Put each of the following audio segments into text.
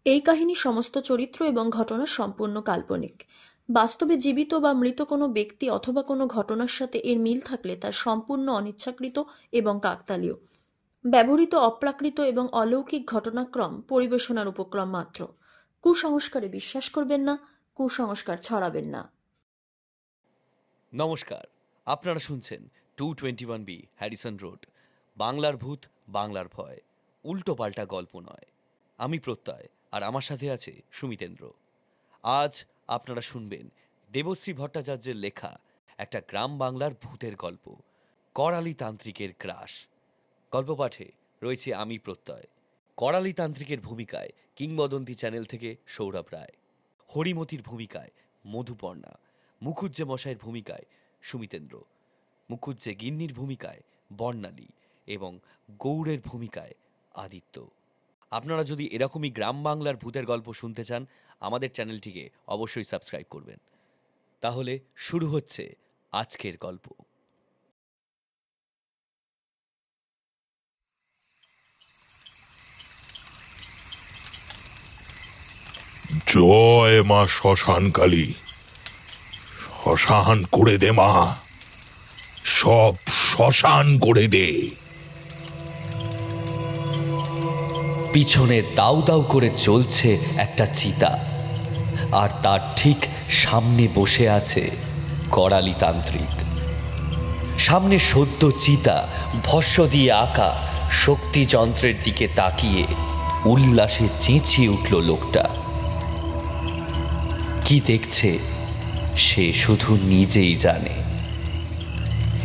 এই কাহিনীর সমস্ত চরিত্র এবং ঘটনা সম্পূর্ণ কাল্পনিক। বাস্তবে জীবিত বা মৃত কোনো ব্যক্তি অথবা কোনো ঘটনার সাথে এর মিল থাকলে তা সম্পূর্ণ অনিচ্ছাকৃত এবং কাকতালীয়। ব্যবহৃত অপ্রাকৃত এবং অলৌকিক ঘটনাক্রম পরিবেশনার উপক্রম মাত্র। কুসংস্কারে বিশ্বাস করবেন না, কুসংস্কার ছড়াবেন না। নমস্কার, আপনারা শুনছেন 221B হ্যারিসন রোড, বাংলার ভূত বাংলার ভয়, উল্টো পাল্টা গল্প নয়। আমি প্রত্যয়, আর আমার সাথে আছে সুমিতেন্দ্র। আজ আপনারা শুনবেন দেবশ্রী ভট্টাচার্যের লেখা একটা গ্রাম বাংলার ভূতের গল্প, করালি তান্ত্রিকের গ্রাস। গল্প পাঠে রয়েছে আমি প্রত্যয়। করালি তান্ত্রিকের ভূমিকায় কিংবদন্তি চ্যানেল থেকে সৌরভ রায়, হরিমতির ভূমিকায় মধুপর্ণা, মুখুজ্জে মশাইয়ের ভূমিকায় সুমিতেন্দ্র, মুখুজ্জে গিন্নির ভূমিকায় বর্ণালী এবং গৌড়ের ভূমিকায় আদিত্য। আপনারা যদি এরকমই গ্রাম বাংলার ভূতের গল্প শুনতে চান, আমাদের চ্যানেলটিকে অবশ্যই সাবস্ক্রাইব করবেন। তাহলে শুরু হচ্ছে আজকের গল্প। জয় মা শ্মশান কালী, শ্মশান করে দে মা, সব শ্মশান করে দে। পিছনে দাউ দাউ করে চলছে একটা চিতা, আর তার ঠিক সামনে বসে আছে করালি তান্ত্রিক। সামনে সদ্য চিতা ভস্য দিয়ে আঁকা শক্তি যন্ত্রের দিকে তাকিয়ে উল্লাসে চেঁচিয়ে উঠল লোকটা। কি দেখছে সে শুধু নিজেই জানে।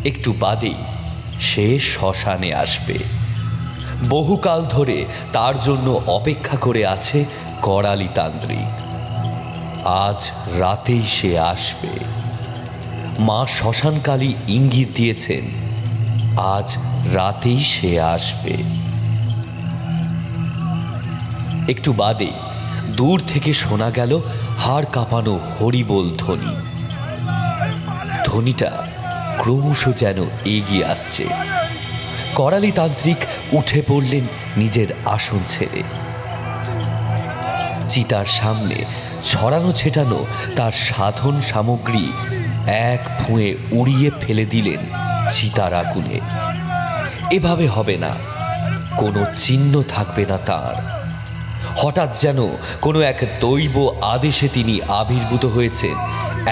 একটু বাদেই সে শ্মশানে আসবে। বহুকাল ধরে তার জন্য অপেক্ষা করে আছে করালি তান্ত্রিক। আজ রাতেই সে আসবে। মা শ্মশানকালী ইঙ্গিত দিয়েছেন আজ রাতেই সে আসবে। একটু বাদেই দূর থেকে শোনা গেল হাড় কাঁপানো হরিবোল ধ্বনি। ধ্বনিটা ক্রমশ যেন এগিয়ে আসছে। করালি তান্ত্রিক উঠে পড়লেন নিজের আসন ছেড়ে। চিতার সামনে ছড়ানো ছেটানো তার সাধন সামগ্রী এক ভুঁয়ে উড়িয়ে ফেলে দিলেন চিতার আগুনে। এভাবে হবে না, কোনো চিহ্ন থাকবে না তার। হঠাৎ যেন কোনো এক দৈব আদেশে তিনি আবির্ভূত হয়েছেন,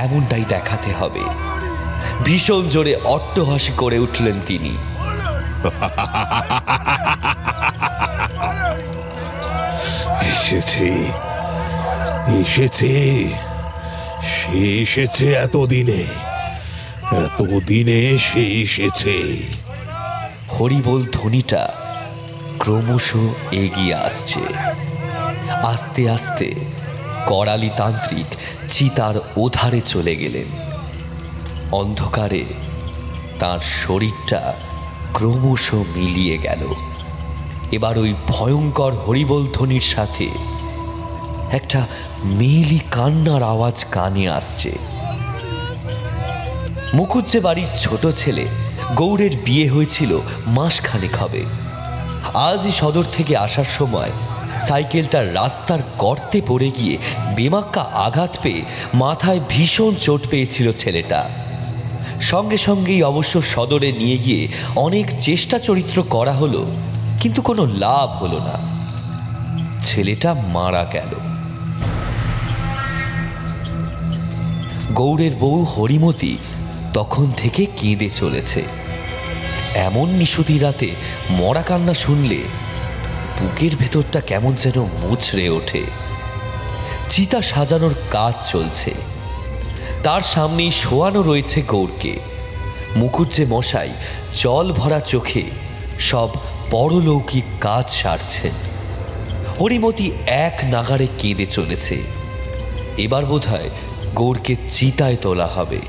এমনটাই দেখাতে হবে। ভীষণ জোরে অট্টহাসি করে উঠলেন তিনি। এসেছে এসেছে, সে এসেছে এতদিনে, এতদিনে সে এসেছে। হরিবোল ধ্বনিটা ক্রমশ এগিয়ে আসছে। আস্তে আস্তে করালি তান্ত্রিক চিতার ওধারে চলে গেলেন। অন্ধকারে তার শরীরটা ক্রমশ মিলিয়ে গেল। এবার ওই ভয়ঙ্কর হরিবোল ধ্বনির সাথে একটা মেয়েলি কান্নার আওয়াজ কানে আসছে। মুখুজ্জে বাড়ির ছোট ছেলে গৌড়ের বিয়ে হয়েছিল মাসখানেক হবে। আজই সদর থেকে আসার সময় সাইকেলটা রাস্তার গর্তে পড়ে গিয়ে বেমাক্কা আঘাত পেয়ে মাথায় ভীষণ চোট পেয়েছিল ছেলেটা। সঙ্গে সঙ্গেই অবশ্য সদরে নিয়ে গিয়ে অনেক চেষ্টা চরিত্র করা হলো, কিন্তু কোনো লাভ হলো না। ছেলেটা মারা গেল। গৌড়ের বউ হরিমতি তখন থেকে কেঁদে চলেছে। এমন নিশুতি রাতে মরা কান্না শুনলে বুকের ভেতরটা কেমন যেন মুচড়ে ওঠে। চিতা সাজানোর কাজ চলছে। তার সামনেই শোয়ানো রয়েছে গৌরকে। মুখুজ্জে মশাই জল ভরা চোখে সব পরলৌকিক কাজ সারছেন। হরিমতি এক নাগাড়ে কেঁদে চলেছে। এবার বোধহয় গৌরকে চিতায় তোলা হবে।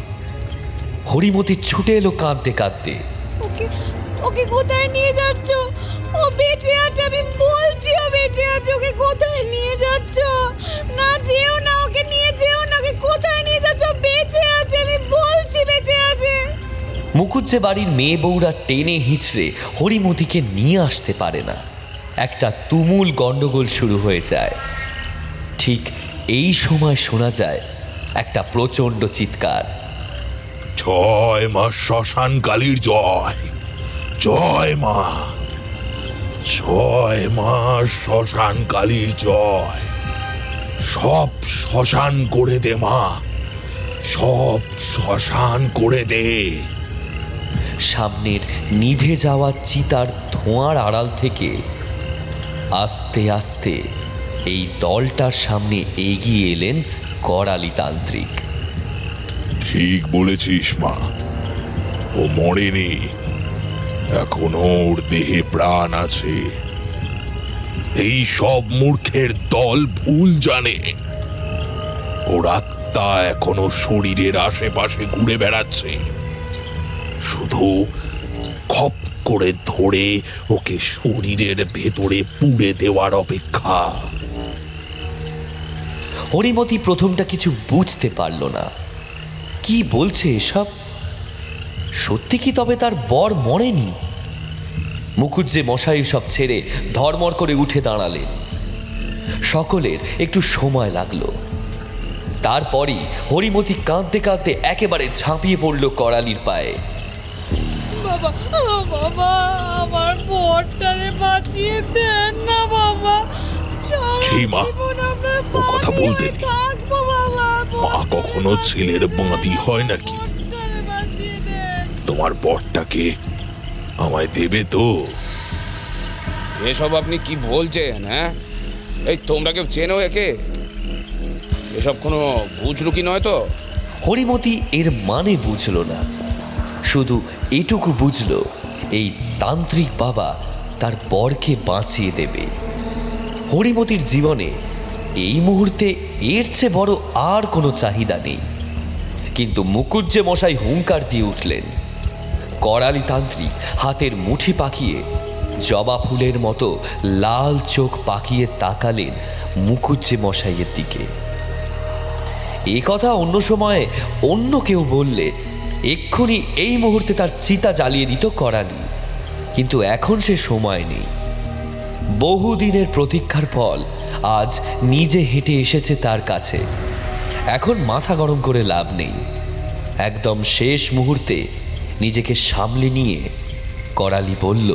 হরিমতি ছুটে এলো কাঁদতে কাঁদতে। ওকে কোথায় নিয়ে যাচ্ছ? ও বেঁচে আছে, আমি বলছি ও বেঁচে আছে। ওকে কোথায় নিয়ে যাচ্ছ? না, যেও না, ওকে নিয়ে যেও না। ওকে কোথায় নিয়ে যাচ্ছ? বেঁচে আছে, আমি বলছি বেঁচে আছে। মুখুজ্জে বাড়ির মেয়ে বউরা টেনে হিঁচড়ে হরিমতিকে নিয়ে আসতে পারে না। একটা তুমুল গন্ডগোল শুরু হয়ে যায়। ঠিক এই সময় শোনা যায় একটা প্রচণ্ড চিৎকার। জয় মা শ্মশান কালীর জয়, জয় মা, জয় মা শ্মশান কালীর জয়। সব শ্মশান করে দে মা, সব শ্মশান করে দে। সামনের নিভে যাওয়া চিতার ধোঁয়ার আড়াল থেকে আস্তে আস্তে এই দলটার সামনে এগিয়ে এলেন করালি তান্ত্রিক। ঠিক বলেছিস মা, ও মরেনি, এখনো ওর দেহে প্রাণ আছে। এই সব মূর্খের দল ভুল জানে, ওর আত্মা এখনো শরীরের আশেপাশে ঘুরে বেড়াচ্ছে। শুধু খপ করে ধরে ওকে শরীরের ভেতরে পুড়ে দেওয়ার অপেক্ষা। হরিমতি প্রথমটা কিছু বুঝতে পারল না, কি বলছে এসব? সত্যি কি তবে তার বর মরেনি? মুকুজ্জে মশাই সব ছেড়ে ধর্মর করে উঠে দাঁড়ালেন। সকলের একটু সময় লাগলো। তারপরই হরিমতি কাঁদতে কাঁদতে একেবারে ঝাঁপিয়ে পড়ল করালির পায়ে। বাবা, বাবা, আমার বরটারে বাঁচিয়ে দেন না বাবা। সেই মা, ও কথা বলতে নেই। থাকবো বাবা, মা কখনো ছেলের বাঁধি হয় নাকি? বরটারে বাঁচিয়ে দেন। তোমার বরটাকে আমায় দেবে তো? এসব আপনি কি বলছেন? হ্যাঁ, এই তোমরা কেউ চেনো একে? এসব কোনো বুঝলুকি নয় তো? হরিমতি এর মানে বুঝল না, শুধু এটুকু বুঝল এই তান্ত্রিক বাবা তার বরকে বাঁচিয়ে দেবে। হরিমতির জীবনে এই মুহূর্তে এর চেয়ে বড় আর কোনো চাহিদা নেই। কিন্তু মুকুজ্জে মশাই হুঙ্কার দিয়ে উঠলেন। করালি তান্ত্রিক হাতের মুঠি পাকিয়ে জবা ফুলের মতো লাল চোখ পাকিয়ে তাকালেন মুকুজ্জে মশাইয়ের দিকে। এ কথা অন্য সময়ে অন্য কেউ বললে এক্ষুনি এই মুহূর্তে তার চিতা জ্বালিয়ে দিত করালি, কিন্তু এখন সে সময় নেই। বহুদিনের প্রতীক্ষার ফল আজ নিজে হেঁটে এসেছে তার কাছে। এখন মাথা গরম করে লাভ নেই। একদম শেষ মুহূর্তে নিজেকে সামলে নিয়ে করালি বলল,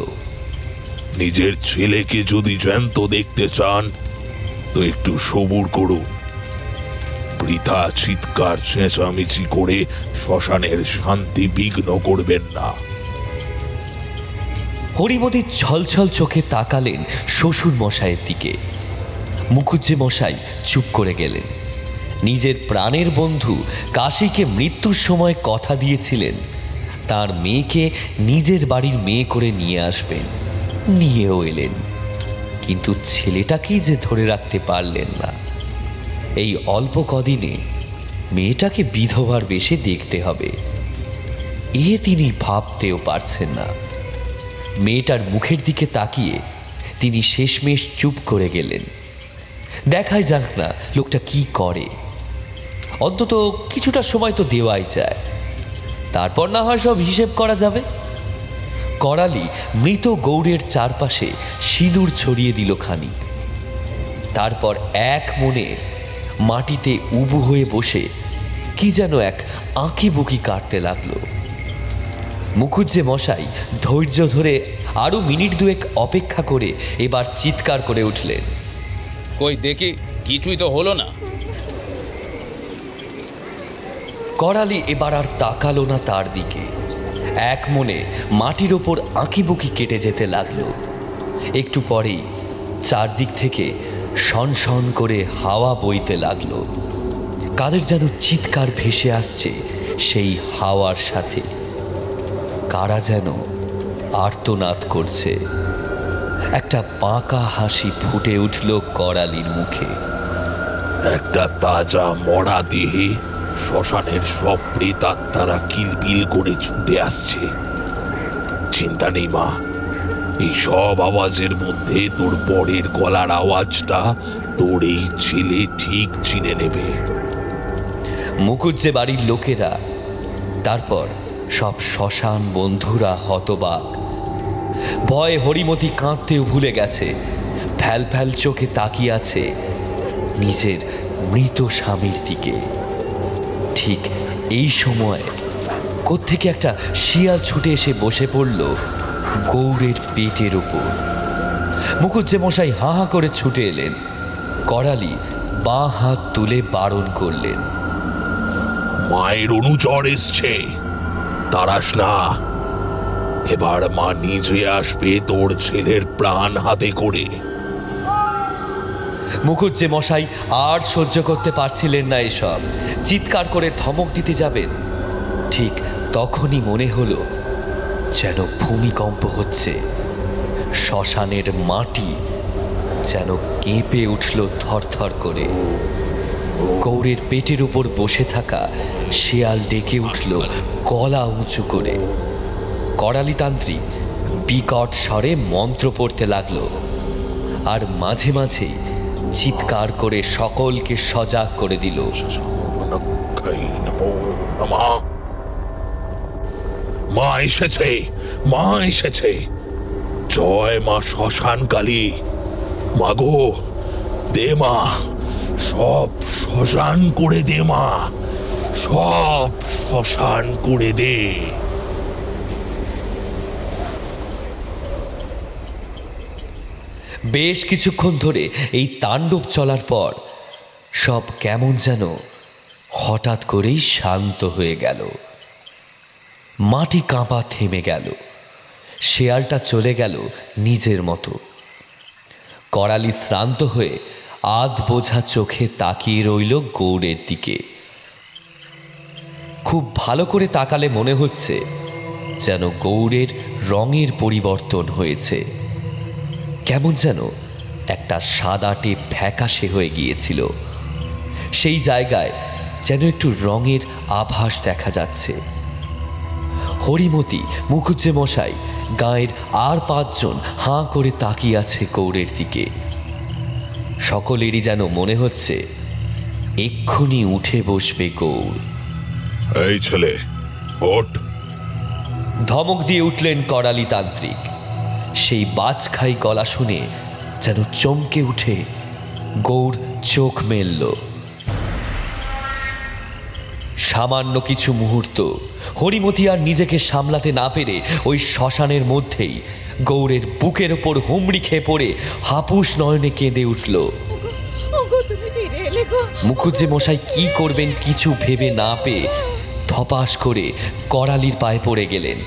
নিজের ছেলেকে যদি জ্যান্ত দেখতে চান তো একটু সবুর করুন। বৃথা চিৎকার চেঁচামেচি করে শ্মশানের শান্তি বিঘ্ন করবেন না। হরিমতি ছলছল চোখে তাকালেন শ্বশুর মশাইয়ের দিকে। মুকুজ্জে মশাই চুপ করে গেলেন। নিজের প্রাণের বন্ধু কাশীকে মৃত্যুর সময় কথা দিয়েছিলেন তার মেয়েকে নিজের বাড়ির মেয়ে করে নিয়ে আসবেন, নিয়েও এলেন, কিন্তু ছেলেটাকেই যে ধরে রাখতে পারলেন না। এই অল্প কদিনে মেয়েটাকে বিধবার বেশে দেখতে হবে, এ তিনি ভাবতেও পারছেন না। মেয়েটার মুখের দিকে তাকিয়ে তিনি শেষমেশ চুপ করে গেলেন। দেখাই যাক না লোকটা কি করে, অন্তত কিছুটা সময় তো দেওয়াই যায়, তারপর না হয় সব হিসেব করা যাবে। করালি মৃত গৌড়ের চারপাশে সিঁদুর ছড়িয়ে দিল খানিক, তারপর এক মনে মাটিতে উবু হয়ে বসে কি যেন এক আঁকিবুকি কাটতে লাগলো। মুকুজ্জে মশাই ধৈর্য ধরে আরো মিনিট দুয়েক অপেক্ষা করে এবার চিৎকার করে উঠলেন, কই দেখি, কিছুই তো হলো না। করালি এবার আর তাকালো না তার দিকে, এক মনে মাটির ওপর আঁকিবুকি কেটে যেতে লাগলো। একটু পরেই চারদিক থেকে শনশন করে হাওয়া বইতে লাগলো। কাদের যেন চিৎকার ভেসে আসছে সেই হাওয়ার সাথে, কারা যেন আর্তনাদ করছে। একটা বাঁকা হাসি ফুটে উঠল করালির মুখে। একটা তাজা মরা দেহে শ্মশানের সব প্রেতাত্মারা কিলবিল করে ছুটে আসছে। চিন্তা নেই মা, এই সব আওয়াজের মধ্যে তোর বরের গলার আওয়াজটা তোর এই ছেলে ঠিক চিনে নেবে। মুকুজ্জে বাড়ির লোকেরা, তারপর সব শ্মশান বন্ধুরা হতবাক। ভয়ে হরিমতি কাঁদতেও ভুলে গেছে, ফ্যাল ফ্যাল চোখে তাকিয়ে আছে। নিজের মৃত স্বামীর দিকে। ঠিক এই সময় কোত্থেকে একটা শিয়াল ছুটে এসে বসে পড়ল গৌড়ের পেটের উপর। মুখুজ্জেমশাই হাঁ হাঁ করে ছুটে এলেন। করালি বাঁ হাত তুলে বারণ করলেন, মায়ের অনুচর এসছে, তাড়াস না। এবার মা নিজে আসবে তোর ছেলের প্রাণ হাতে করে। মুখুজ্জেমশাই আর সহ্য করতে পারছিলেন না এসব। চিৎকার করে ধমক দিতে যাবেন, ঠিক তখনই মনে হলো যেন ভূমিকম্প হচ্ছে। শ্মশানের মাটি যেন কেঁপে উঠল থরথর করে। গৌড়ের পেটের উপর বসে থাকা শেয়াল ডেকে উঠল গলা উঁচু করে। করালিতান্ত্রিক বিকট স্বরে মন্ত্র পড়তে লাগলো, আর মাঝে মাঝেই চিৎকার করে সকলকে সজাগ করে দিল। মা এসেছে, মা এসেছে। জয় মা শ্মশান কালী। মাগো দে মা, সব শ্মশান করে দে মা, সব শ্মশান করে দে। বেশ কিছুক্ষণ ধরে এই তাণ্ডব চলার পর সব কেমন যেন হঠাৎ করেই শান্ত হয়ে গেল। মাটি কাঁপা থেমে গেল। শেয়ালটা চলে গেল নিজের মতো। করালি শ্রান্ত হয়ে আধ বোঝা চোখে তাকিয়ে রইল গৌড়ের দিকে। খুব ভালো করে তাকালে মনে হচ্ছে যেন গৌড়ের রঙের পরিবর্তন হয়েছে। কেমন যেন একটা সাদাটে ফ্যাকাশে হয়ে গিয়েছিল। সেই জায়গায় যেন একটু রঙের আভাস দেখা যাচ্ছে। হরিমতি, মুখুজ্জেমশাই, গাঁয়ের আর 5 জন হাঁ করে তাকিয়ে আছে গৌড়ের দিকে। সকলেরই যেন মনে হচ্ছে এক্ষুনি উঠে বসবে গৌড়। এই ছেলে ওঠ। ধমক দিয়ে উঠলেন করালিতান্ত্রিক। সেই বাজখাই গলা শুনে যেন চমকে উঠে গৌড় চোখ মেলল। সামান্য কিছু মুহূর্ত হরিমতি আর নিজেকে সামলাতে না পেরে ওই শ্মশানের মধ্যেই গৌড়ের বুকের ওপর হুমড়ি খেয়ে পড়ে হাপুস নয়নে কেঁদে উঠল। মুখুজ্জেমশাই কি করবেন কিছু ভেবে না পেয়ে ধপাস করে করালির পায়ে পড়ে গেলেন।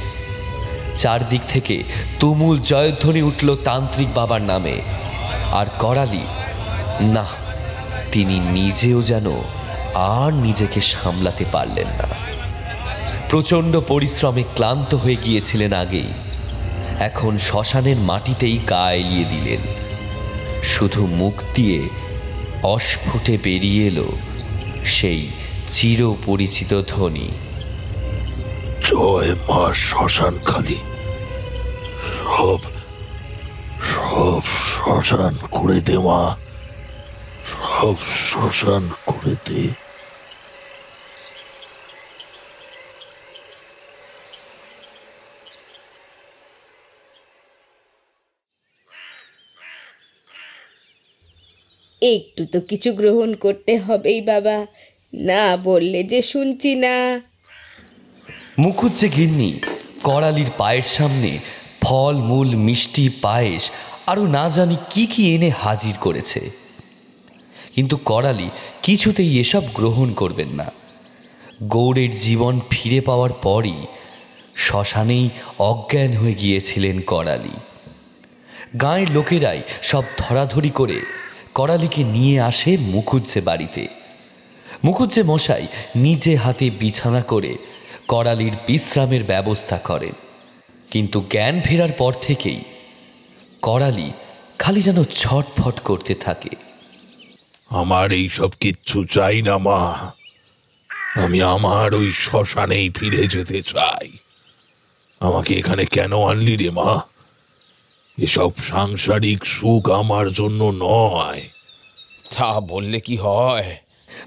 চারদিক থেকে তুমুল জয়ধ্বনি উঠল তান্ত্রিক বাবার নামে। আর করালি না, তিনি নিজেও যেন আর নিজেকে সামলাতে পারলেন না। প্রচণ্ড পরিশ্রমে ক্লান্ত হয়ে গিয়েছিলেন আগেই, এখন শ্মশানের মাটিতেই গা এলিয়ে দিলেন। শুধু মুখ দিয়ে অস্ফুটে বেরিয়ে এলো সেই চিরপরিচিত ধ্বনি, জয় মা শ্মশান কালী। সব সব শ্মশান করে দে মা, সব শ্মশান করে দে। একটু তো কিছু গ্রহণ করতে হবেই বাবা, না বললে যে শুনছি না। মুখুজ্জে গিন্নি করালির পায়ের সামনে ফল মূল মিষ্টি পায়েস আরও না জানি কি কি এনে হাজির করেছে, কিন্তু করালি কিছুতেই এসব গ্রহণ করবেন না। গৌড়ের জীবন ফিরে পাওয়ার পরই শ্মশানেই অজ্ঞান হয়ে গিয়েছিলেন করালি। গাঁয়ের লোকেরাই সব ধরাধরি করে করালিকে নিয়ে আসে মুখুজ্জে বাড়িতে। মুখুজ্জে মশাই নিজে হাতে বিছানা করে করালির বিশ্রামের ব্যবস্থা করেন, কিন্তু জ্ঞান ফেরার পর থেকেই করালি খালি যেন ছটফট করতে থাকে। আমার এই সব কিচ্ছু চাই না মা, আমি আমার ওই শ্মশানেই ফিরে যেতে চাই। আমাকে এখানে কেন আনলি রে মা? এসব সাংসারিক সুখ আমার জন্য নয়। তা বললে কি হয়?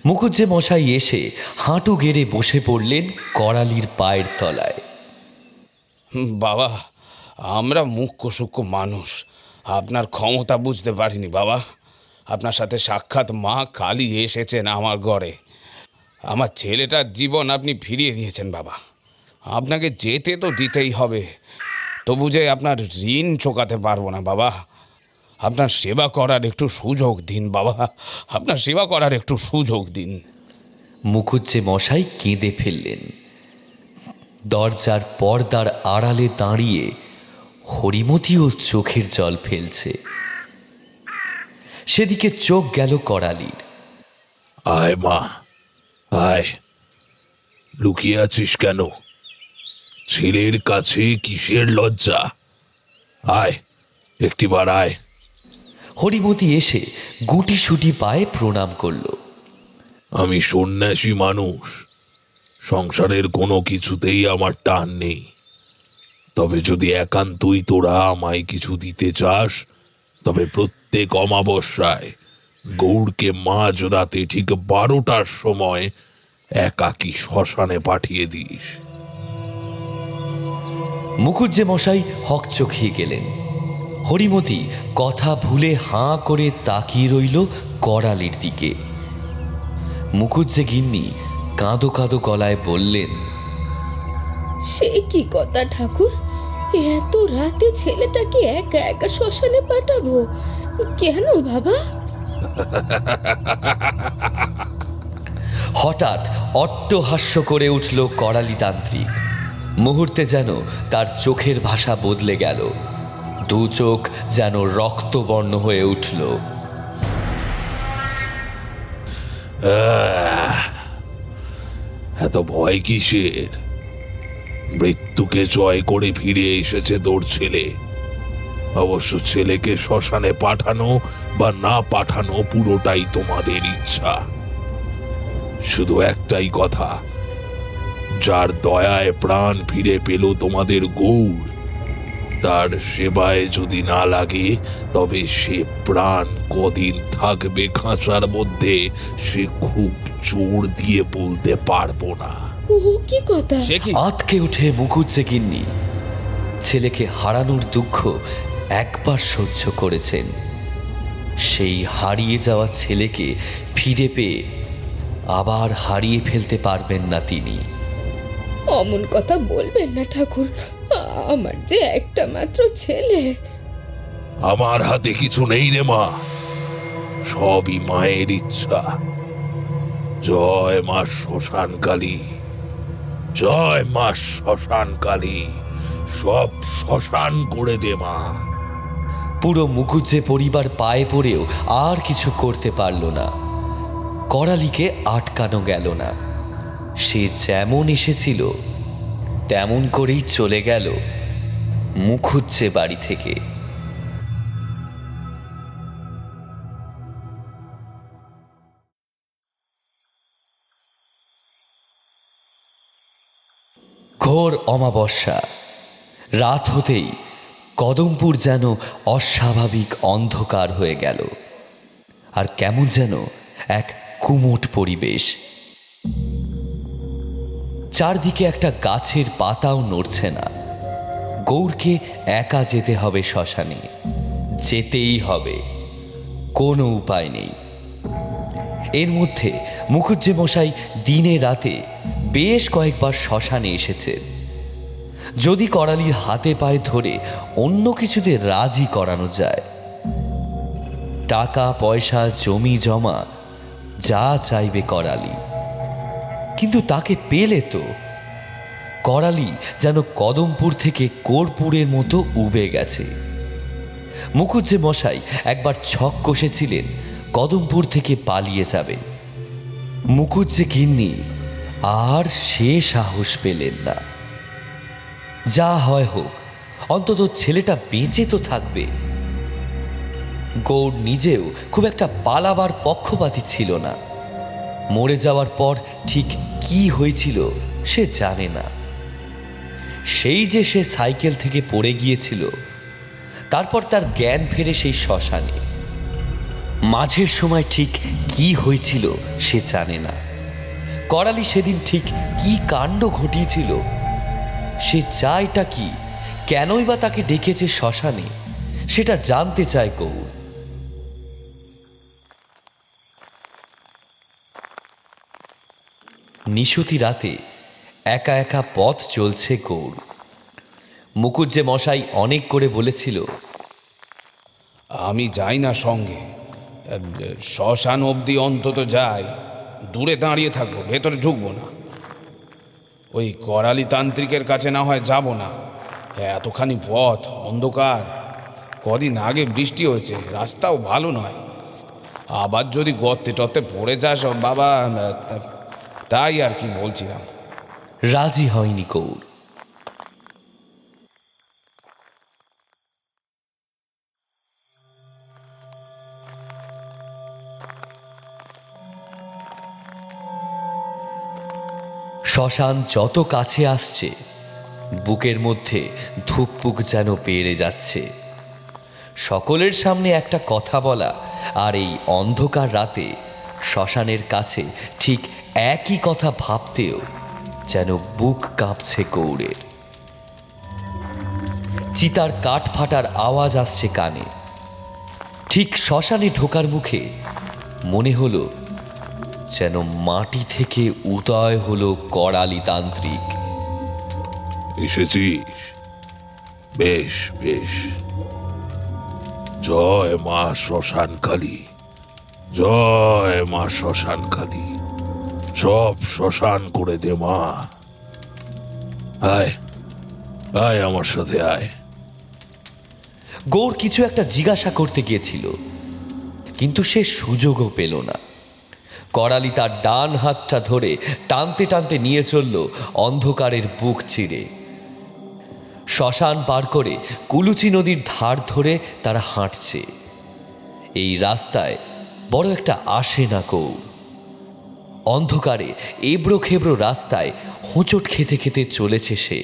মুখুজ্জে মশাই এসে হাঁটু গেড়ে বসে পড়লেন করালির পায়ের তলায়। বাবা, আমরা মুখ্য সূক্ষ্ম মানুষ, আপনার ক্ষমতা বুঝতে পারিনি বাবা। আপনার সাথে সাক্ষাৎ মা কালী এসেছেন আমার ঘরে। আমার ছেলেটার জীবন আপনি ফিরিয়ে দিয়েছেন বাবা। আপনাকে যেতে তো দিতেই হবে, তবু যে আপনার ঋণ চোকাতে পারবো না বাবা। আপনার সেবা করার একটু সুযোগ দিন বাবা, আপনার সেবা করার একটু সুযোগ দিন। মুখুজ্জে মশাই কেঁদে ফেললেন। দরজার পর্দার আড়ালে দাঁড়িয়ে হরিমতিও চোখের জল ফেলছে। সেদিকে চোখ গেল করালির। আয় মা, আয়। লুকিয়ে আছিস কেন? ছেলের কাছে কিসের লজ্জা? আয়, একটিবার আয়। হরিমতি এসে গুটি সুটি পায়ে প্রণাম করল। আমি সন্ন্যাসী মানুষ, সংসারের কোনো কিছুতেই আমার টান নেই। তবে যদি একান্তই তোরা আমায় কিছু দিতে চাস, তবে প্রত্যেক অমাবস্যায় গৌড়কে মাঝ রাতে ঠিক 12টার সময় একাকী শ্মশানে পাঠিয়ে দিস। মুখুজ্জে মশাই হকচকিয়ে গেলেন। হরিমতি কথা ভুলে হাঁ করে তাকিয়ে রইল করালির দিকে। মুখুজ্জে গিন্নি কাঁদো কাঁদো গলায় বললেন, সে কি কথা ঠাকুর, এত রাতে ছেলেটাকে একা একা শ্মশানে পাঠাবো কেন বাবা? হঠাৎ অট্টহাস্য করে উঠল করালি তান্ত্রিক। মুহূর্তে যেন তার চোখের ভাষা বদলে গেল, দু চোখ যেন রক্তবর্ণ হয়ে উঠল। এত ভয় কিসের? মৃত্যুকে জয় করে ফিরে এসেছে তোর ছেলে। অবশ্য ছেলেকে শ্মশানে পাঠানো বা না পাঠানো পুরোটাই তোমাদের ইচ্ছা। শুধু একটাই কথা, যার দয়ায় প্রাণ ফিরে পেল তোমাদের গৌড়, তার সেবায় যদি না লাগে তবে সে প্রাণ কদিন থাকবে খাঁচার মধ্যে সে খুব জোর দিয়ে বলতে পারবো না। ও কি কথা? সে কি? আঁতকে উঠে মুখুজ্জে গিন্নি। ছেলেকে হারানোর দুঃখ একবার সহ্য করেছেন, সেই হারিয়ে যাওয়া ছেলেকে ফিরে পেয়ে আবার হারিয়ে ফেলতে পারবেন না তিনি। অমন কথা বলবেন না ঠাকুর, আমার যে একটা মাত্র ছেলে। আমার হাতে কিছু নেই রে মা, সবই মায়ের ইচ্ছা। জয় মা শ্মশান কালী, জয় মা শ্মশান কালী, সব শ্মশান করে দে মা। পুরো মুখুজ্জে পরিবার পায়ে পড়েও আর কিছু করতে পারল না। করালিকে আটকানো গেল না। সে যেমন এসেছিল তেমন করেই চলে গেল মুখুজ্জে বাড়ি থেকে। ঘোর অমাবস্যা। রাত হতেই কদমপুর যেন অস্বাভাবিক অন্ধকার হয়ে গেল, আর কেমন যেন এক কুমোট পরিবেশ। চারদিকে একটা গাছের পাতাও নড়ছে না। গৌড়কে একা যেতে হবে শ্মশানে, যেতেই হবে, কোনো উপায় নেই। এর মধ্যে মুখুজ্জে মশাই দিনে রাতে বেশ কয়েকবার শ্মশানে এসেছেন। যদি করালির হাতে পায়ে ধরে অন্য কিছুতে রাজি করানো যায়, টাকা পয়সা জমি জমা যা চাইবে করালি, কিন্তু তাকে পেলে তো। করালি যেন কদমপুর থেকে কর্পূরের মতো উবে গেছে। মুখুজ্জে মশাই একবার ছক কষেছিলেন কদমপুর থেকে পালিয়ে যাবে। মুখুজ্জে গিন্নি আর সে সাহস পেলেন না। যা হয় হোক, অন্তত ছেলেটা বেঁচে তো থাকবে। গৌড় নিজেও খুব একটা পালাবার পক্ষপাতী ছিল না। মরে যাওয়ার পর ঠিক কি হয়েছিল সে জানে না। সেই যে সে সাইকেল থেকে পড়ে গিয়েছিল, তারপর তার জ্ঞান ফেরে সেই শ্মশানে। মাঝের সময় ঠিক কি হয়েছিল সে জানে না। করালি সেদিন ঠিক কি কাণ্ড ঘটিয়েছিল সে চায়টা কি, কেনই বা তাকে ডেকেছে শ্মশানে, সেটা জানতে চায় গৌড়। নিশুতি রাতে একা একা পথ চলছে গৌর। মুকুজ্জে মশাই অনেক করে বলেছিল, আমি যাই না সঙ্গে, শ্মশান অবধি অন্তত যাই, দূরে দাঁড়িয়ে থাকবো, ভেতরে ঢুকবো না। ওই করালি তান্ত্রিকের কাছে না হয় যাব না, এতখানি পথ অন্ধকার, কদিন আগে বৃষ্টি হয়েছে, রাস্তাও ভালো নয়, আবার যদি গর্তে টর্তে পড়ে যাস বাবা, তাই আর কি বলছিলাম। রাজি হয়নি গৌর। শ্মশান যত কাছে আসছে বুকের মধ্যে ধুকপুক যেন বেড়ে যাচ্ছে। সকলের সামনে একটা কথা বলা আর এই অন্ধকার রাতে শ্মশানের কাছে ঠিক একই কথা ভাবতেও যেন বুক কাঁপছে গৌরের। চিতার কাঠ ফাটার আওয়াজ আসছে কানে। ঠিক শ্মশানে ঢোকার মুখে মনে হলো যেন মাটি থেকে উদয় হলো করালি তান্ত্রিক। এসেছিস? বেশ বেশ। জয় মা শ্মশানকালী, জয় মা শ্মশানকালী, সব শ্মশান করে দে মা। আয় আয়, আমার সাথে আয়। গৌর কিছু একটা জিজ্ঞাসা করতে গিয়েছিল, কিন্তু সে সুযোগও পেল না। করালি তার ডান হাতটা ধরে টানতে টানতে নিয়ে চলল অন্ধকারের বুক চিরে। শ্মশান পার করে কুলুচি নদীর ধার ধরে তারা হাঁটছে। এই রাস্তায় বড় একটা আসে না গৌর। অন্ধকারে এবড়ো খেবড়ো রাস্তায় হোঁচট খেতে খেতে চলেছে সে।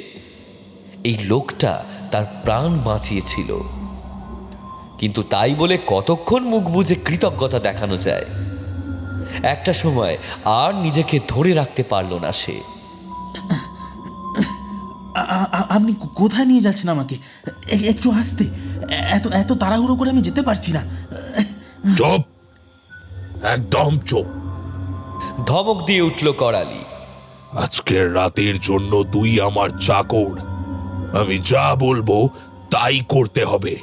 এই লোকটা তার প্রাণ বাঁচিয়েছিল, কিন্তু তাই বলে কতক্ষণ মুখ বুজে কৃতজ্ঞতা দেখানো যায়? একটা সময় আর নিজেকে ধরে রাখতে পারল না সে। আপনি কোথায় নিয়ে যাচ্ছেন আমাকে? একটু আসতে, এত এত তাড়াহুড়ো করে আমি যেতে পারছি না। চুপ, একদম চুপ। ধমক দিয়ে উঠল করালি। আজকের রাতের জন্য তুই আমার চাকর, আমি যা বলবো তাই করতে হবে।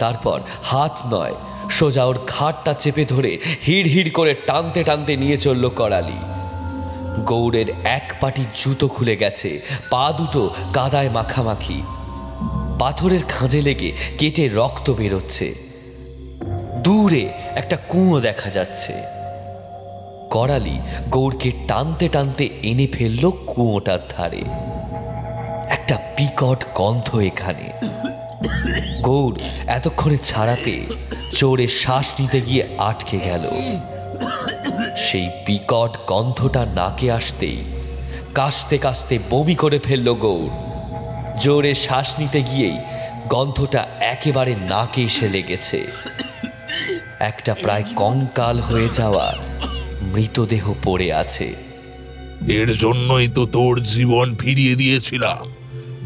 তারপর হাত নয় সোজা ওর ঘাটটা চেপে ধরে হিড় হিড় করে টানতে টানতে নিয়ে চলল করালি। গৌরের এক পাটি জুতো খুলে গেছে, পা দুটো কাদায় মাখামাখি, পাথরের খাঁজে লেগে কেটে রক্ত বেরোচ্ছে। দূরে একটা কুঁয়ো দেখা যাচ্ছে। করালি গৌরকে টানতে টানতে এনে ফেলল কুঁয়োটার ধারে। একটা বিকট গন্ধ এখানে। গৌর এতক্ষণে ছাড়া পেয়ে চোরে শ্বাস নিতে গিয়ে আটকে গেল। সেই বিকট গন্ধটা নাকে আসতেই কাশতে কাশতে বমি করে ফেলল গৌর। জোরে শ্বাস নিতে গিয়েই গন্ধটা একেবারে নাকে এসে লেগেছে। একটা প্রায় কঙ্কাল হয়ে যাওয়া মৃতদেহ পড়ে আছে। এর জন্যই তো তোর জীবন ফিরিয়ে দিয়েছিলাম,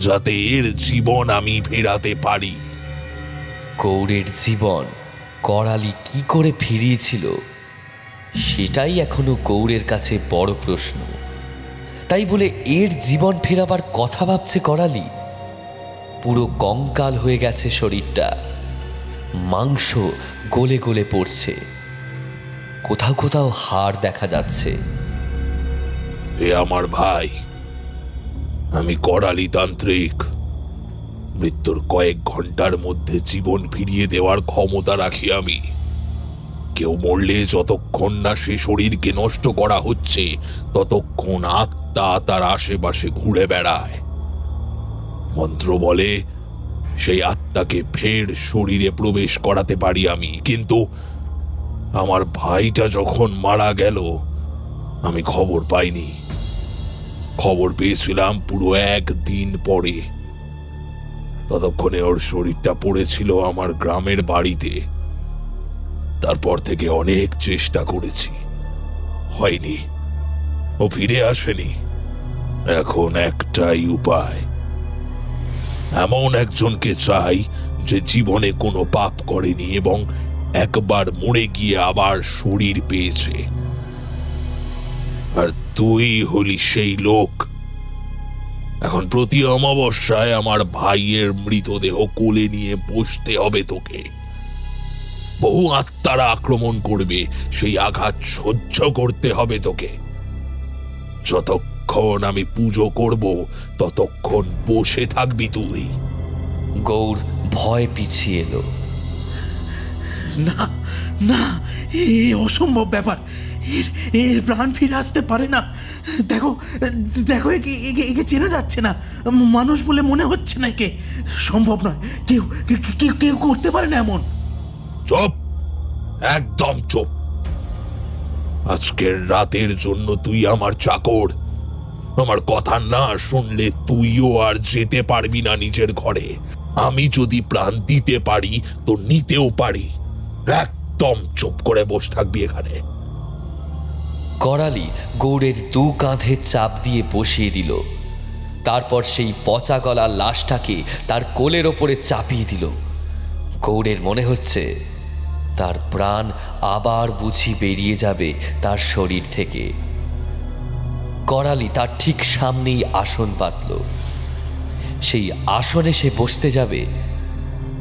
যাতে এর জীবন আমি ফেরাতে পারি। গৌরের জীবন করালি কি করে ফিরিয়েছিল সেটাই এখনো গৌরের কাছে বড় প্রশ্ন। তাই বলে এর জীবন ফেরাবার কথা ভাবছে করালি। পুরো কঙ্কাল হয়ে গেছে শরীরটা, মাংস গলে গলে পড়ছে, কোথাও কোথাও হাড় দেখা যাচ্ছে। এ আমার ভাই, আমি করালি তান্ত্রিক। মৃত্যুর কয়েক ঘন্টার মধ্যে জীবন ফিরিয়ে দেওয়ার ক্ষমতা রাখি আমি। কেউ মরলে যতক্ষণ না সে শরীরকে নষ্ট করা হচ্ছে ততক্ষণ আত্মা তার আশেপাশে ঘুরে বেড়ায়। মন্ত্র বলে সেই আত্মাকে ফের শরীরে প্রবেশ করাতে পারি আমি। কিন্তু আমার ভাইটা যখন মারা গেল আমি খবর পাইনি। খবর পেয়েছিলাম পুরো একদিন পরে। ততক্ষণে ওর শরীরটা পড়েছিল আমার গ্রামের বাড়িতে। তারপর থেকে অনেক চেষ্টা করেছি, হয়নি, ও ফিরে আসেনি। এখন একটাই উপায়, এমন একজনকে চাই যে জীবনে কোনো পাপ করেনি এবং একবার মরে গিয়ে আবার শরীর পেয়েছে। আর তুই হলি সেই লোক। এখন প্রতি অমাবস্যায় আমার ভাইয়ের মৃতদেহ কোলে নিয়ে বসতে হবে তোকে। বহু আত্মারা আক্রমণ করবে, সেই আঘাত সহ্য করতে হবে তোকে। যতক্ষণ আমি পুজো করব ততক্ষণ বসে থাকবি তুই। গৌর ভয় পিছিয়ে এলো। না না, এ অসম্ভব ব্যাপার। এর প্রাণ ফিরে আসতে পারে না। দেখো দেখো, একে চেনা যাচ্ছে না, মানুষ বলে মনে হচ্ছে না। একে সম্ভব নয়, কেউ কেউ কেউ করতে পারে না এমন। চুপ, একদম চুপ। আজকের রাতের জন্য তুই আমার চাকর। আমার কথা না শুনলে তুইও আর যেতে পারবি না নিজের ঘরে। আমি যদি প্রাণ দিতে পারি তো নিতেও পারি। একদম চুপ করে বসে থাকবি এখানে। করালি গৌড়ের দু কাঁধে চাপ দিয়ে বসিয়ে দিল। তারপর সেই পচা গলা লাশটাকে তার কোলের ওপরে চাপিয়ে দিল। গৌড়ের মনে হচ্ছে তার প্রাণ আবার বুঝি বেরিয়ে যাবে তার শরীর থেকে। করালি তার ঠিক সামনেই আসন পাতল। সেই আসনে সে বসতে যাবে,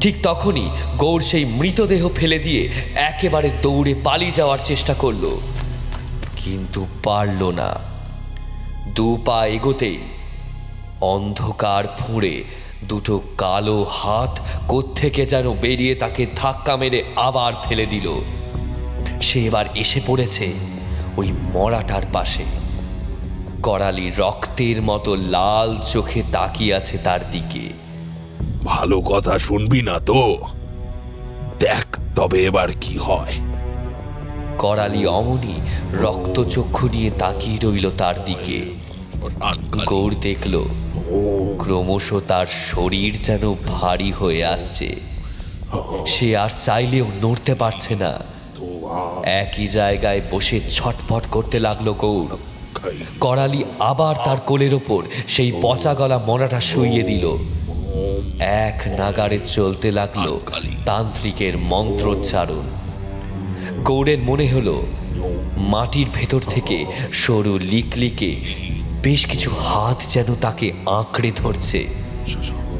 ঠিক তখনই গৌড় সেই মৃতদেহ ফেলে দিয়ে একেবারে দৌড়ে পালিয়ে যাওয়ার চেষ্টা করল, কিন্তু পারল না। দু পা এগোতেই অন্ধকার ফুঁড়ে দুটো কালো হাত কোত্থেকে যেন বেরিয়ে তাকে ধাক্কা মেরে আবার ফেলে দিল। সে এবার এসে পড়েছে ওই মরাটার পাশে। করালি রক্তের মতো লাল চোখে তাকিয়ে আছে তার দিকে। ভালো কথা শুনবি না তো? দেখ তবে এবার কি হয়। করালি অমনি রক্তচক্ষু নিয়ে তাকিয়ে রইল তার দিকে। গৌর দেখল ক্রমশ তার শরীর যেন ভারী হয়ে আসছে। সে আর চাইলেও নড়তে পারছে না। একই জায়গায় বসে ছটফট করতে লাগলো গৌর। করালি আবার তার কোলের ওপর সেই পচা গলা মরাটা শুইয়ে দিল। এক নাগাড়ে চলতে লাগলো তান্ত্রিকের মন্ত্রোচ্চারণ। গৌড়ের মনে হলো মাটির ভেতর থেকে সরু লিকলিকে বেশ কিছু হাত যেন তাকে আঁকড়ে ধরছে।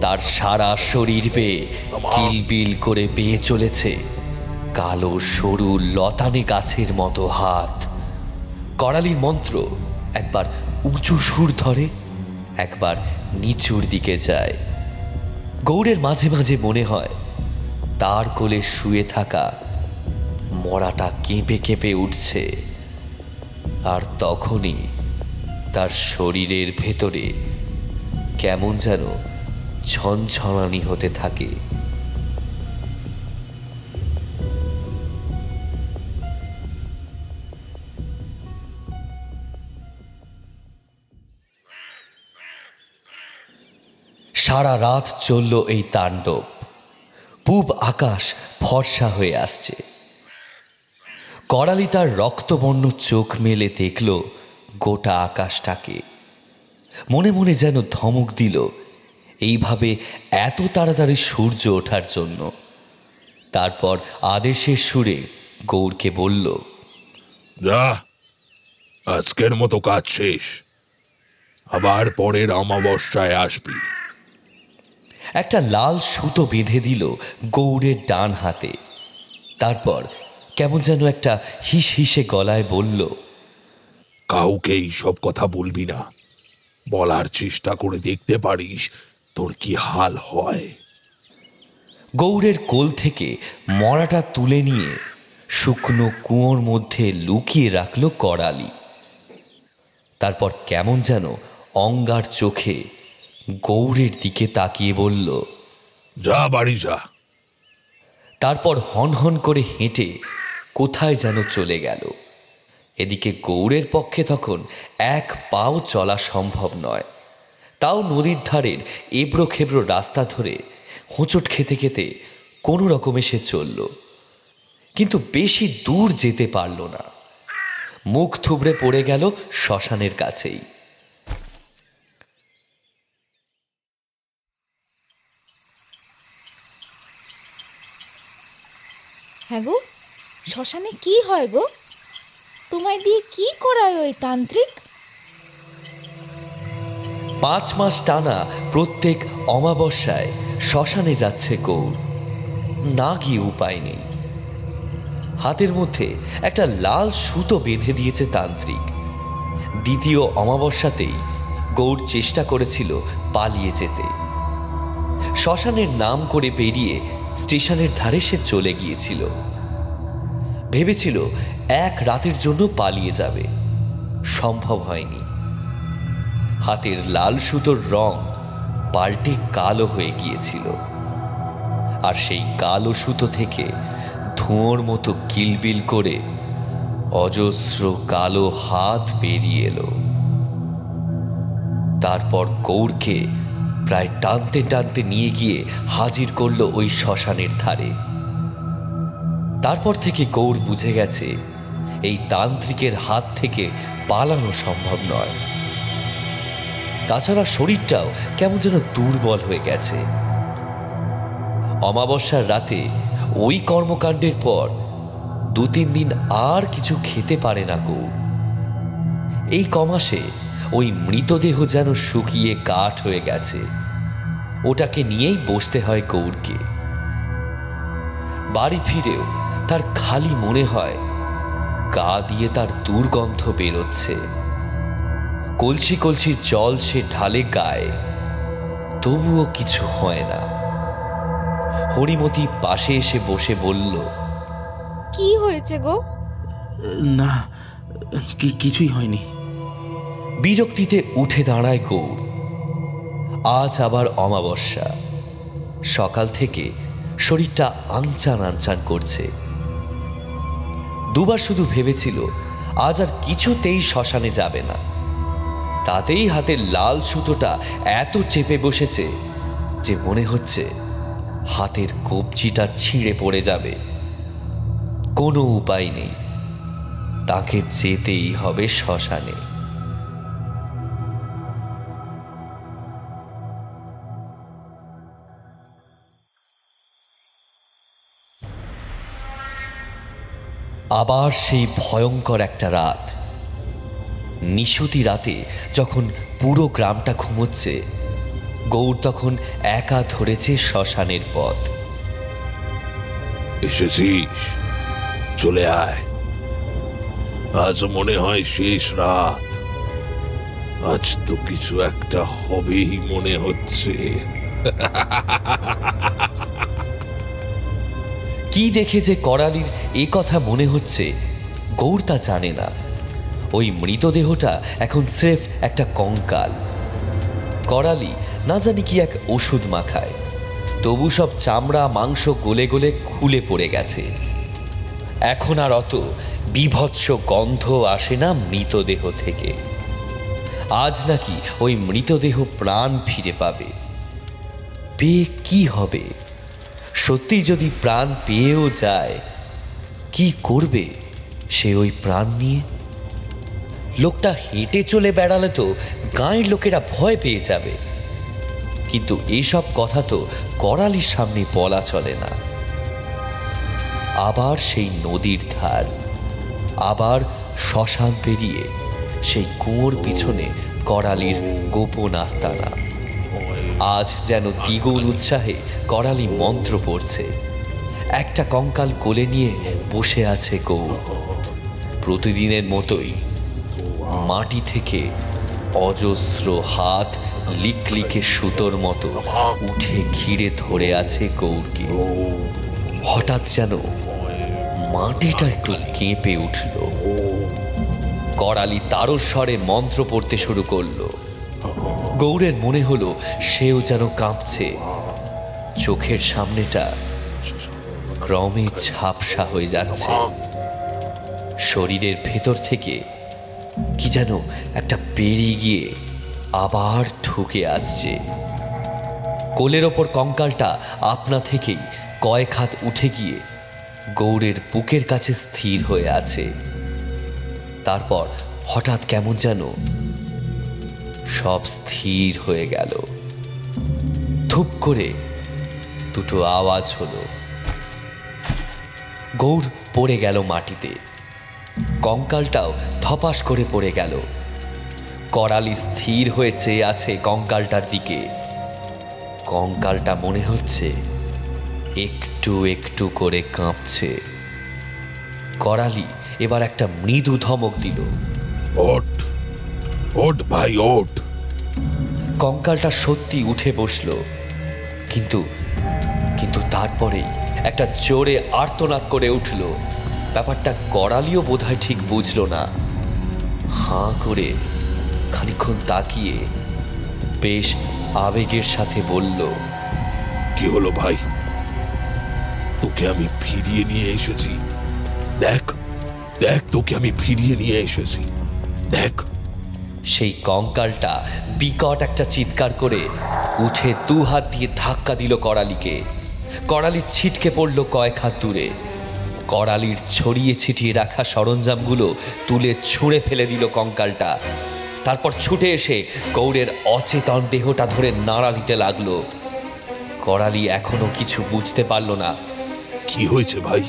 তার সারা শরীর বেয়ে কিলবিল করে বেয়ে চলেছে কালো সরু লতানে গাছের মতো হাত। করালির মন্ত্র একবার উঁচু সুর ধরে, একবার নিচুর দিকে যায়। গৌড়ের মাঝে মাঝে মনে হয় তার কোলে শুয়ে থাকা মরাটা কেঁপে কেঁপে উঠছে। আর তখনই তার শরীরের ভেতরে কেমন যেন ঝনঝনানি হতে থাকে। সারা রাত চলল এই তাণ্ডব। পূব আকাশ ফর্সা হয়ে আসছে। করালি তার রক্তবর্ণ চোখ মেলে দেখল গোটা আকাশটাকে। মনে মনে যেন ধমক দিল এইভাবে এত তাড়াতাড়ি সূর্য ওঠার জন্য। তারপর আদেশের সুরে গৌরকে বলল, যা, আজকের মতো কাজ শেষ। আবার পরের অমাবস্যায় আসবি। একটা লাল সুতো বেঁধে দিল গৌড়ের ডান হাতে। তারপর কেমন যেন একটা হিস হিসে গলায় বলল, কাউকে সব কথা বলবি না। বলার চেষ্টা করে দেখতে পারিস তোর কি হাল হয়। গৌড়ের কোল থেকে মরাটা তুলে নিয়ে শুকনো কুয়োর মধ্যে লুকিয়ে রাখল করালি। তারপর কেমন যেন অঙ্গার চোখে গৌড়ের দিকে তাকিয়ে বলল, যা বাড়ি যা। তারপর হনহন করে হেঁটে কোথায় যেন চলে গেল। এদিকে গৌড়ের পক্ষে তখন এক পাও চলা সম্ভব নয়। তাও নদীর ধারের এবড়ো খেবড়ো রাস্তা ধরে হোঁচট খেতে খেতে কোনো রকমে সে চলল, কিন্তু বেশি দূর যেতে পারল না। মুখ থুবড়ে পড়ে গেল শ্মশানের কাছেই। হ্যাঁ গো, শ্মশানে কি হয় গো? তোমায় দিয়ে কি করায় ওই তান্ত্রিক? 5 মাস টানা প্রত্যেক অমাবস্যায় শ্মশানে যাচ্ছে গৌর, না গিয়ে উপায় নেই। হাতের মধ্যে একটা লাল সুতো বেঁধে দিয়েছে তান্ত্রিক। দ্বিতীয় অমাবস্যাতেই গৌর চেষ্টা করেছিল পালিয়ে যেতে। শ্মশানের নাম করে বেরিয়ে স্টেশনের ধারে সে চলে গিয়েছিল। ভেবেছিল 1 রাতের জন্য পালিয়ে যাবে, সম্ভব হয়নি। হাতের লাল সুতোর রং পাল্টে কালো হয়ে গিয়েছিল, আর সেই কালো সুতো থেকে ধোঁয়ার মতো কিলবিল করে অজস্র কালো হাত বেরিয়ে এলো। তারপর গৌরকে প্রায় টানতে টানতে নিয়ে গিয়ে হাজির করলো ওই শ্মশানের ধারে। তারপর থেকে গৌর বুঝে গেছে এই তান্ত্রিকের হাত থেকে পালানো সম্ভব নয়। তাছাড়া শরীরটাও কেমন যেন দুর্বল হয়ে গেছে। অমাবস্যার রাতে ওই কর্মকাণ্ডের পর 2-3 দিন আর কিছু খেতে পারে না গৌর। এই কমাসে ওই মৃতদেহ যেন শুকিয়ে কাঠ হয়ে গেছে। ওটাকে নিয়েই বসতে হয় গৌরকে। বাড়ি ফিরেও তার খালি মনে হয় গা দিয়ে তার দুর্গন্ধ বেরোচ্ছে। কলসি কলসি জল সে ঢালে গায়ে, তবুও কিছু হয় না। হরিমতি পাশে এসে বসে বলল, কি হয়েছে গো? না, কিছুই হয়নি। বিরক্তিতে উঠে দাঁড়ায় গৌর। আজ আবার অমাবস্যা। সকাল থেকে শরীরটা আনচান আনচান করছে। 2 বার শুধু ভেবেছিল আজ আর কিছুতেই শ্মশানে যাবে না। তাতেই হাতের লাল সুতোটা এত চেপে বসেছে যে মনে হচ্ছে হাতের কবজিটা ছিঁড়ে পড়ে যাবে। কোনো উপায় নেই, তাকে যেতেই হবে শ্মশানে। আবার সেই ভয়ঙ্কর একটা রাত। নিশুতি রাতে যখন পুরো গ্রামটা ঘুমোচ্ছে, গৌর তখন একা ধরেছে শ্মশানের পথ। এসেছিস? চলে আয়। আজ মনে হয় শেষ রাত। আজ তো কিছু একটা হবেই মনে হচ্ছে। কি দেখে যে করালির এ কথা মনে হচ্ছে গৌর তা জানে না। ওই মৃতদেহটা এখন স্রেফ একটা কঙ্কাল। করালি না জানি কি এক ওষুধ মাখায়, তবু সব চামড়া মাংস গলে গলে খুলে পড়ে গেছে। এখন আর অত বীভৎস গন্ধ আসে না মৃতদেহ থেকে। আজ নাকি ওই মৃতদেহ প্রাণ ফিরে পাবে। পেয়ে কি হবে? সত্যি যদি প্রাণ পেয়েও যায়, কি করবে সে ওই প্রাণ নিয়ে? লোকটা হেঁটে চলে বেড়ালে তো গাঁয়ের লোকেরা ভয় পেয়ে যাবে। কিন্তু এইসব কথা তো করালির সামনে বলা চলে না। আবার সেই নদীর ধার, আবার শ্মশান পেরিয়ে সেই কুয়োর পিছনে করালির গোপন আস্তানা। আজ যেন দ্বিগুণ উৎসাহে করালি মন্ত্র পড়ছে। একটা কঙ্কাল কোলে নিয়ে বসে আছে গৌর। প্রতিদিনের মতোই মাটি থেকে অজস্র হাত লিকলিকে সুতোর মতো উঠে ঘিরে ধরে আছে গৌরকে। হঠাৎ যেন মাটিটা একটু কেঁপে উঠল। করালি তারস্বরে মন্ত্র পড়তে শুরু করলো। গৌরের মনে হলো সেও যেন কাঁপছে। চোখের সামনেটা ক্রমে ঝাপসা হয়ে যাচ্ছে। শরীরের ভেতর থেকে কি যেন একটা পেরিয়ে গিয়ে আবার ঢুকে আসছে। কোলের ওপর কঙ্কালটা আপনা থেকেই কয়েক হাত উঠে গিয়ে গৌরের বুকের কাছে স্থির হয়ে আছে। তারপর হঠাৎ কেমন যেন সব স্থির হয়ে গেল। ধুপ করে দুটো আওয়াজ হলো। গৌর পড়ে গেল মাটিতে। কঙ্কালটাও ধপাস করে পড়ে গেল। করালি স্থির হয়ে চেয়ে আছে কঙ্কালটার দিকে। কঙ্কালটা মনে হচ্ছে একটু একটু করে কাঁপছে। করালি এবার একটা মৃদু ধমক দিল। ওঠ ওঠ ভাই ওঠ। কঙ্কালটা সত্যি উঠে বসল, কিন্তু কিন্তু তারপরেই একটা জোরে আর্তনাদ করে উঠল। ব্যাপারটা করালিও বোধহয় ঠিক বুঝল না। হাঁ করে খানিকক্ষণ তাকিয়ে বেশ আবেগের সাথে বলল, কি হলো ভাই? তোকে আমি ফিরিয়ে নিয়ে এসেছি। দেখ দেখ, তোকে আমি ফিরিয়ে নিয়ে এসেছি, দেখ। সেই কঙ্কালটা বিকট একটা চিৎকার করে উঠে দু হাত দিয়ে ধাক্কা দিল করালিকে। করালি ছিটকে পড়ল কয়েক হাত দূরে। করালির ছড়িয়ে ছিটিয়ে রাখা সরঞ্জামগুলো তুলে ছুঁড়ে ফেলে দিল কঙ্কালটা। তারপর ছুটে এসে গৌড়ের অচেতন দেহটা ধরে নাড়া দিতে লাগলো। করালি এখনো কিছু বুঝতে পারল না। কি হয়েছে ভাই?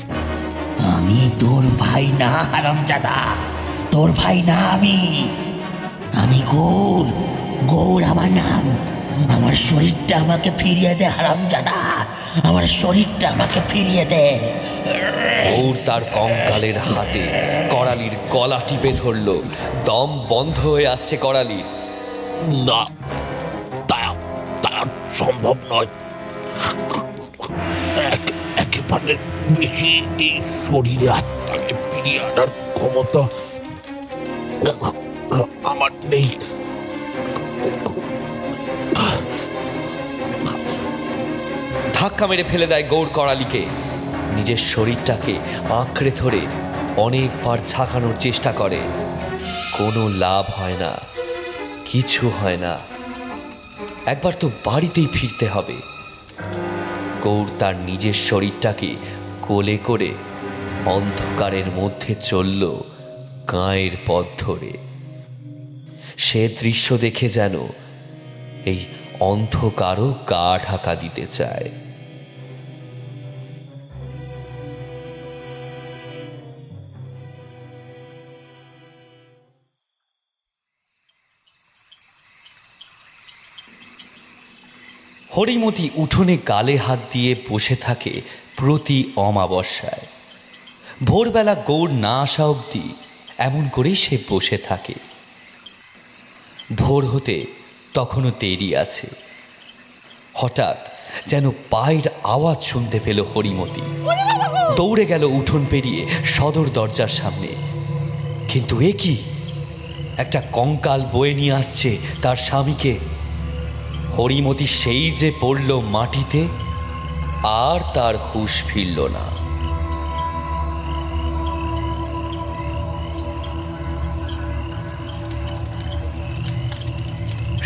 আমি তোর ভাই না হারামজাদা, তোর ভাই না আমি গৌর। গৌর আমার নাম। আমার শরীরটা আমাকে ফিরিয়ে দে হারামজাদা, আমার শরীরটা আমাকে ফিরিয়ে দে। গৌর তার কঙ্কালের হাতে করালির গলা টিপে ধরল। দম বন্ধ হয়ে আসছে করালির। না, তা সম্ভব নয়। একেবারে বেশি এই শরীরে আত্মাকে ফিরিয়ে আনার ক্ষমতা আমার নেই। ধাক্কা মেরে ফেলে দেয় গৌর করালিকে। নিজের শরীরটাকে আঁকড়ে ধরে অনেকবার ঝাঁকানোর চেষ্টা করে। কোনো লাভ হয় না, কিছু হয় না। একবার তো বাড়িতেই ফিরতে হবে। গৌর তার নিজের শরীরটাকে কোলে করে অন্ধকারের মধ্যে চলল গাঁয়ের পথ ধরে। সে দৃশ্য দেখে যেন এই অন্ধকারও গা ঢাকা দিতে চায়। হরিমতি উঠোনে গালে হাত দিয়ে বসে থাকে প্রতি অমাবস্যায়। ভোরবেলা গৌর না আসা অবধি এমন করেই সে বসে থাকে। ভোর হতে তখনও দেরি আছে। হঠাৎ যেন পায়ের আওয়াজ শুনতে পেল হরিমতি। দৌড়ে গেল উঠোন পেরিয়ে সদর দরজার সামনে। কিন্তু এ কি? একটা কঙ্কাল বয়ে নিয়ে আসছে তার স্বামীকে। হরিমতি সেই যে পড়ল মাটিতে, আর তার হুঁশ ফিরল না।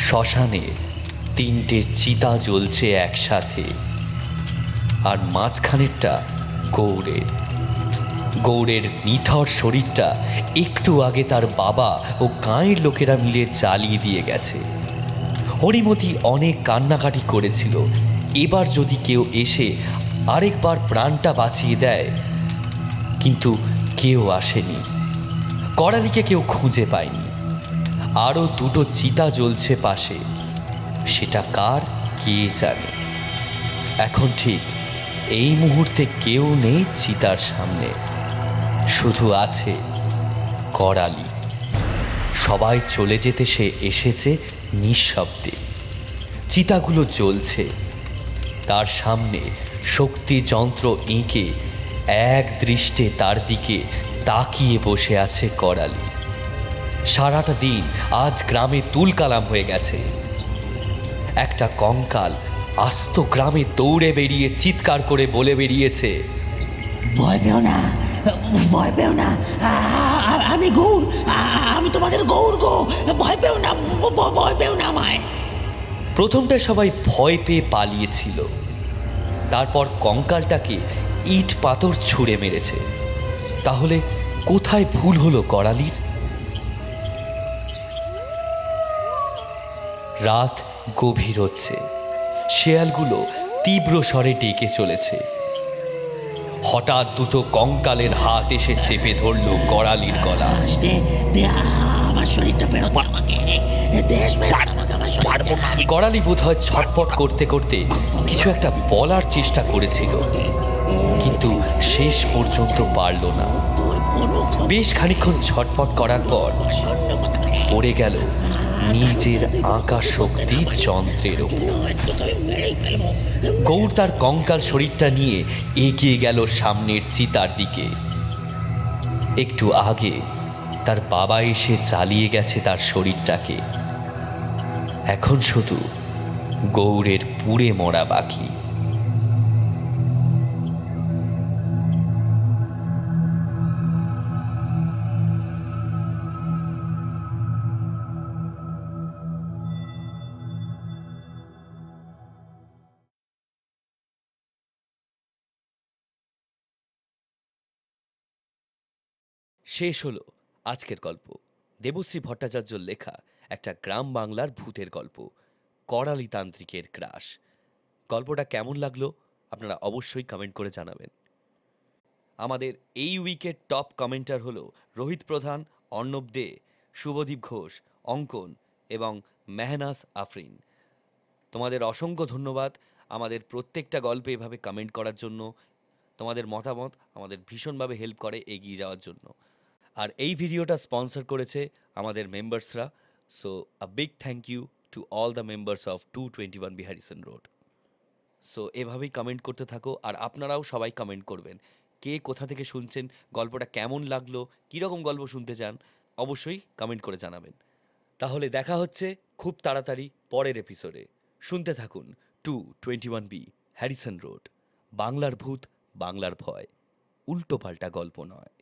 শ্মশানে তিনটে চিতা জ্বলছে একসাথে, আর মাঝখানেরটা গৌড়ের। গৌড়ের নিথর শরীরটা একটু আগে তার বাবা ও গাঁয়ের লোকেরা মিলে জ্বালিয়ে দিয়ে গেছে। হরিমতি অনেক কান্নাকাটি করেছিল, এবার যদি কেউ এসে আরেকবার প্রাণটা বাঁচিয়ে দেয়। কিন্তু কেউ আসেনি। করালিকে কেউ খুঁজে পায়নি। আরও দুটো চিতা জ্বলছে পাশে, সেটা কার কে জানে। এখন ঠিক এই মুহূর্তে কেউ নেই চিতার সামনে, শুধু আছে করালি। সবাই চলে যেতে সে এসেছে নিঃশব্দে। চিতাগুলো জ্বলছে, তার সামনে শক্তি যন্ত্র এঁকে এক দৃষ্টে তার দিকে তাকিয়ে বসে আছে করালি। সারাটা দিন আজ গ্রামে তুলকালাম হয়ে গেছে। একটা কঙ্কাল আস্ত গ্রামে দৌড়ে বেরিয়ে চিৎকার করে বলে বেরিয়েছে, ভয় পেও না, ভয় পেও না, আমি গৌর, আমি তোমাদের গৌর গো, ভয় পেও না, ভয় পেও না আমায়। প্রথমটা সবাই ভয় পেয়ে পালিয়েছিল, তারপর কঙ্কালটাকে ইট পাথর ছুঁড়ে মেরেছে। তাহলে কোথায় ভুল হলো করালির? রাত গভীর হচ্ছে, শেয়ালগুলো তীব্র স্বরে ডেকে চলেছে। হঠাৎ দুটো কঙ্কালের হাত এসে চেপে ধরল করালির গলা। আমার শরীরটা ফেরত দে আমাকে, দেশ ফেরত আমাকে, আমার শরীরটা। পারবো না আমি। করালি বোধহয় ছটপট করতে করতে কিছু একটা বলার চেষ্টা করেছিল, কিন্তু শেষ পর্যন্ত পারল না। বেশ খানিকক্ষণ ছটপট করার পর পড়ে গেল নিজের আঁকা শক্তি যন্ত্রের ওপর। গৌর তার কঙ্কাল শরীরটা নিয়ে এগিয়ে গেল সামনের চিতার দিকে। একটু আগে তার বাবা এসে জ্বালিয়ে গেছে তার শরীরটাকে, এখন শুধু গৌরের পুড়ে মরা বাকি। শেষ হলো আজকের গল্প, দেবশ্রী ভট্টাচার্যর লেখা একটা গ্রাম বাংলার ভূতের গল্প, করালি তান্ত্রিকের ক্রাশ। গল্পটা কেমন লাগলো আপনারা অবশ্যই কমেন্ট করে জানাবেন। আমাদের এই উইকের টপ কমেন্টার হলো রোহিত প্রধান, অর্ণব দে, শুভদীপ ঘোষ, অঙ্কন এবং মেহনাস আফরিন। তোমাদের অসংখ্য ধন্যবাদ আমাদের প্রত্যেকটা গল্পে এভাবে কমেন্ট করার জন্য। তোমাদের মতামত আমাদের ভীষণভাবে হেল্প করে এগিয়ে যাওয়ার জন্য। আর এই ভিডিওটা স্পন্সর করেছে আমাদের মেম্বার্সরা, so a big thank you to all the members of 221B Harrison road. So এভাবেই কমেন্ট করতে থাকো, আর আপনারাও সবাই কমেন্ট করবেন কে কোথা থেকে শুনছেন, গল্পটা কেমন লাগলো, কীরকম গল্প শুনতে চান, অবশ্যই কমেন্ট করে জানাবেন। তাহলে দেখা হচ্ছে খুব তাড়াতাড়ি পরের এপিসোডে। শুনতে থাকুন 221B হ্যারিসন রোড, বাংলার ভূত, বাংলার ভয়, উল্টো পাল্টা গল্প নয়।